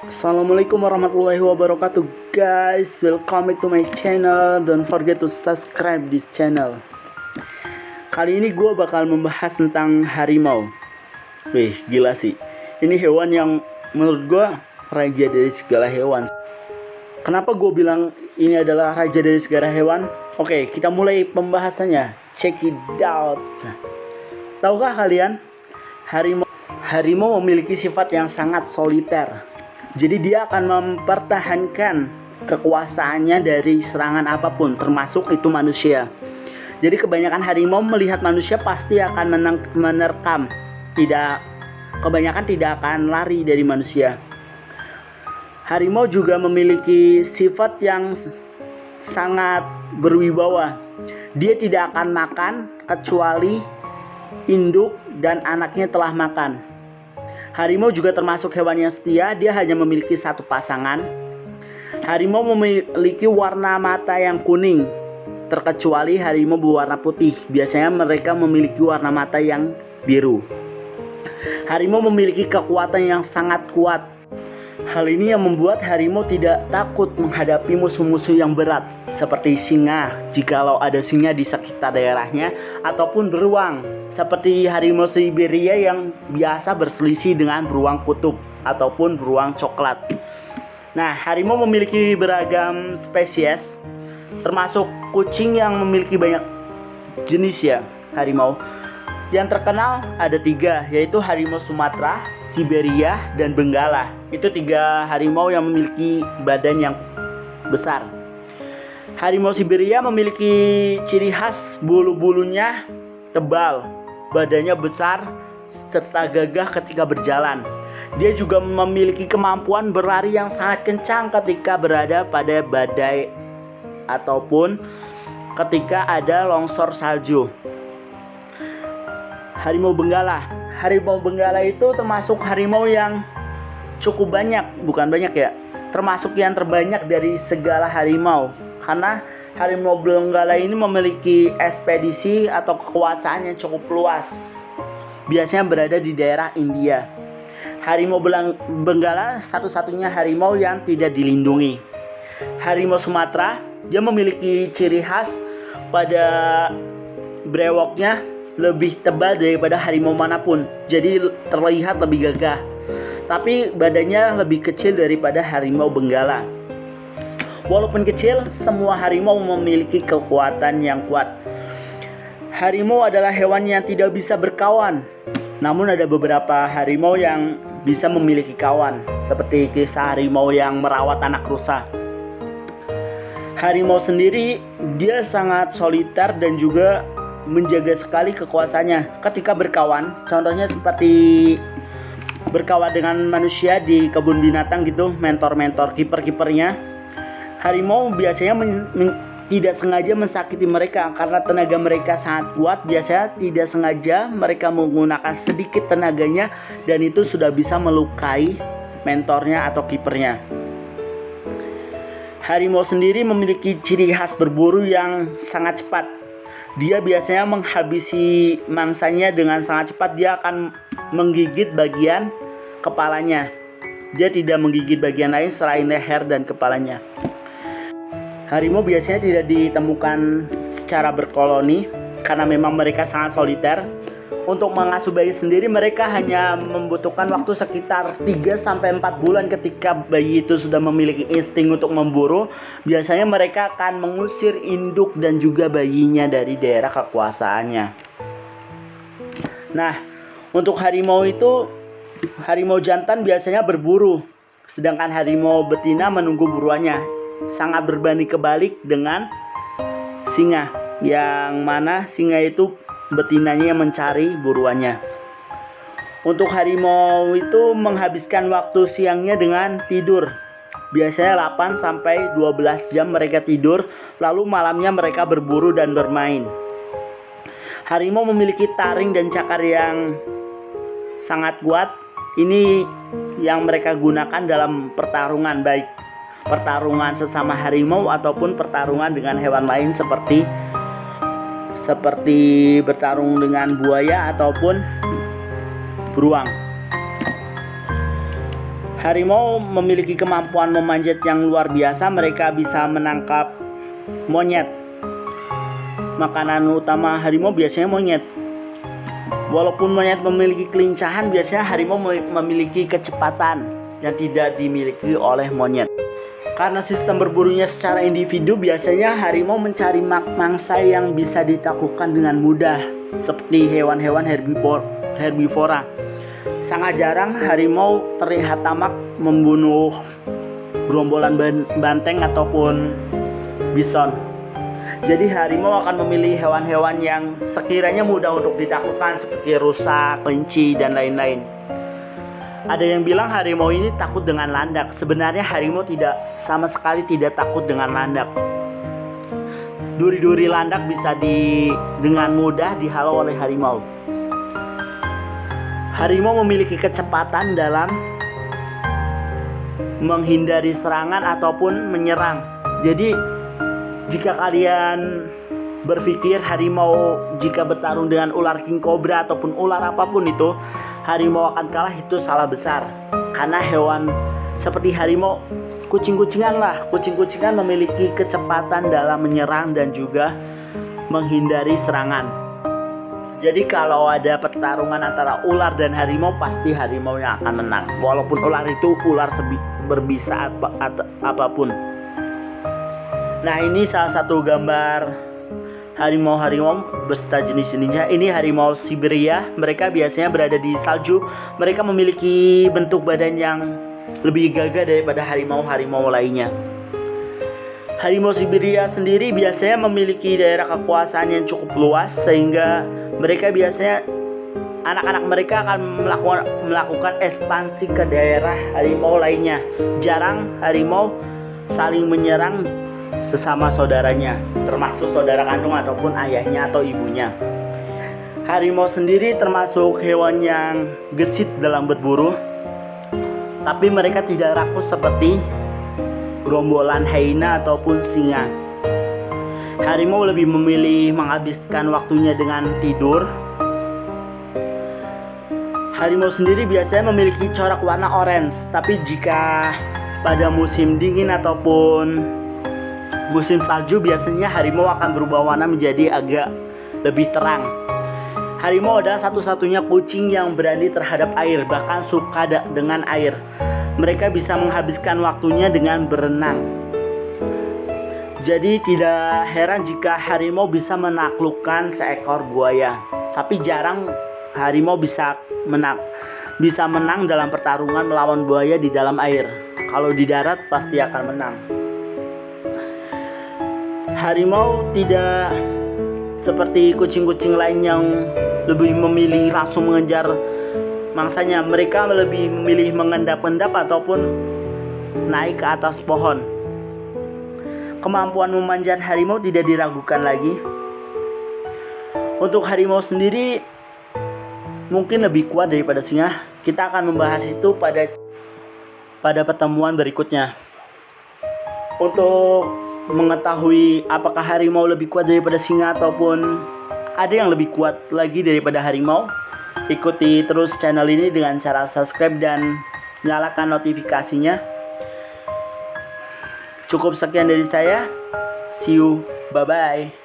Assalamualaikum warahmatullahi wabarakatuh, guys. Welcome back to my channel. Don't forget to subscribe this channel. Kali ini gue bakal membahas tentang harimau. Wih, gila sih. Ini hewan yang menurut gue raja dari segala hewan. Kenapa gue bilang ini adalah raja dari segala hewan? Oke, kita mulai pembahasannya. Check it out. Tahukah kalian, harimau memiliki sifat yang sangat soliter. Jadi dia akan mempertahankan kekuasaannya dari serangan apapun, termasuk itu manusia. Jadi kebanyakan harimau melihat manusia pasti akan menerkam. Kebanyakan tidak akan lari dari manusia. Harimau juga memiliki sifat yang sangat berwibawa. Dia tidak akan makan kecuali induk dan anaknya telah makan. Harimau juga termasuk hewan yang setia. Dia hanya memiliki satu pasangan. Harimau memiliki warna mata yang kuning, terkecuali harimau berwarna putih. Biasanya mereka memiliki warna mata yang biru. Harimau memiliki kekuatan yang sangat kuat. Hal ini yang membuat harimau tidak takut menghadapi musuh-musuh yang berat seperti singa jikalau ada singa di sekitar daerahnya, ataupun beruang seperti harimau Siberia yang biasa berselisih dengan beruang kutub ataupun beruang coklat. Nah, harimau memiliki beragam spesies, termasuk kucing yang memiliki banyak jenis ya harimau. Yang terkenal ada 3, yaitu harimau Sumatera, Siberia, dan Benggala. Itu 3 harimau yang memiliki badan yang besar. Harimau Siberia memiliki ciri khas bulu-bulunya tebal, badannya besar, serta gagah ketika berjalan. Dia juga memiliki kemampuan berlari yang sangat kencang ketika berada pada badai ataupun ketika ada longsor salju. Harimau Benggala. Harimau Benggala itu termasuk harimau yang cukup banyak, bukan banyak ya, termasuk yang terbanyak dari segala harimau. Karena harimau Benggala ini memiliki ekspedisi atau kekuasaan yang cukup luas. Biasanya berada di daerah India. Harimau Benggala satu-satunya harimau yang tidak dilindungi. Harimau Sumatera, dia memiliki ciri khas pada brewoknya lebih tebal daripada harimau manapun, jadi terlihat lebih gagah. Tapi badannya lebih kecil daripada harimau Benggala. Walaupun kecil, semua harimau memiliki kekuatan yang kuat. Harimau adalah hewan yang tidak bisa berkawan. Namun ada beberapa harimau yang bisa memiliki kawan, seperti kisah harimau yang merawat anak rusa. Harimau sendiri dia sangat soliter dan juga menjaga sekali kekuasaannya ketika berkawan. Contohnya seperti berkawan dengan manusia di kebun binatang gitu, mentor-mentor kiper-kipernya. Harimau biasanya tidak sengaja mensakiti mereka karena tenaga mereka sangat kuat. Biasanya tidak sengaja mereka menggunakan sedikit tenaganya dan itu sudah bisa melukai mentornya atau kipernya. Harimau sendiri memiliki ciri khas berburu yang sangat cepat. Dia biasanya menghabisi mangsanya dengan sangat cepat. Dia akan menggigit bagian kepalanya. Dia tidak menggigit bagian lain selain leher dan kepalanya. Harimau biasanya tidak ditemukan secara berkoloni karena memang mereka sangat soliter. Untuk mengasuh bayi sendiri mereka hanya membutuhkan waktu sekitar 3-4 bulan. Ketika bayi itu sudah memiliki insting untuk memburu, biasanya mereka akan mengusir induk dan juga bayinya dari daerah kekuasaannya. Nah, untuk harimau itu, harimau jantan biasanya berburu, sedangkan harimau betina menunggu buruannya. Sangat berbanding kebalik dengan singa, yang mana singa itu betinanya yang mencari buruannya. Untuk harimau itu menghabiskan waktu siangnya dengan tidur. Biasanya 8-12 jam mereka tidur, lalu malamnya mereka berburu dan bermain. Harimau memiliki taring dan cakar yang sangat kuat. Ini yang mereka gunakan dalam pertarungan, baik pertarungan sesama harimau ataupun pertarungan dengan hewan lain seperti bertarung dengan buaya ataupun beruang. Harimau memiliki kemampuan memanjat yang luar biasa. Mereka bisa menangkap monyet. Makanan utama harimau biasanya monyet. Walaupun monyet memiliki kelincahan, biasanya harimau memiliki kecepatan yang tidak dimiliki oleh monyet. Karena sistem berburunya secara individu, biasanya harimau mencari mangsa yang bisa ditaklukkan dengan mudah, seperti hewan-hewan herbivora. Sangat jarang harimau terlihat tamak membunuh gerombolan banteng ataupun bison. Jadi harimau akan memilih hewan-hewan yang sekiranya mudah untuk ditaklukkan, seperti rusa, kelinci, dan lain-lain. Ada yang bilang harimau ini takut dengan landak. Sebenarnya harimau sama sekali tidak takut dengan landak. Duri-duri landak bisa dengan mudah dihalau oleh harimau. Harimau memiliki kecepatan dalam menghindari serangan ataupun menyerang. Jadi jika kalian berpikir harimau jika bertarung dengan ular king cobra ataupun ular apapun itu, harimau akan kalah, itu salah besar. Karena hewan seperti harimau, kucing-kucingan memiliki kecepatan dalam menyerang dan juga menghindari serangan. Jadi kalau ada pertarungan antara ular dan harimau, pasti harimau yang akan menang. Walaupun ular itu ular berbisa apapun. Nah, ini salah satu gambar harimau beserta jenis-jenisnya. Ini harimau Siberia. Mereka biasanya berada di salju. Mereka memiliki bentuk badan yang lebih gagah daripada harimau-harimau lainnya. Harimau Siberia sendiri biasanya memiliki daerah kekuasaan yang cukup luas, sehingga mereka biasanya anak-anak mereka akan melakukan ekspansi ke daerah harimau lainnya. Jarang harimau saling menyerang sesama saudaranya, termasuk saudara kandung ataupun ayahnya atau ibunya. Harimau sendiri termasuk hewan yang gesit dalam berburu, tapi mereka tidak rakus seperti gerombolan hyena ataupun singa. Harimau lebih memilih menghabiskan waktunya dengan tidur. Harimau sendiri biasanya memiliki corak warna orange, tapi jika pada musim dingin ataupun musim salju, biasanya harimau akan berubah warna menjadi agak lebih terang. Harimau adalah satu-satunya kucing yang berani terhadap air, bahkan suka dengan air. Mereka bisa menghabiskan waktunya dengan berenang. Jadi tidak heran jika harimau bisa menaklukkan seekor buaya. Tapi jarang harimau bisa menang dalam pertarungan melawan buaya di dalam air. Kalau di darat pasti akan menang. Harimau tidak seperti kucing-kucing lain yang lebih memilih langsung mengejar mangsanya. Mereka lebih memilih mengendap-endap ataupun naik ke atas pohon. Kemampuan memanjat harimau tidak diragukan lagi. Untuk harimau sendiri mungkin lebih kuat daripada singa. Kita akan membahas itu pada pertemuan berikutnya. Untuk mengetahui apakah harimau lebih kuat daripada singa ataupun ada yang lebih kuat lagi daripada harimau, ikuti terus channel ini dengan cara subscribe dan nyalakan notifikasinya. Cukup sekian dari saya. See you. Bye-bye.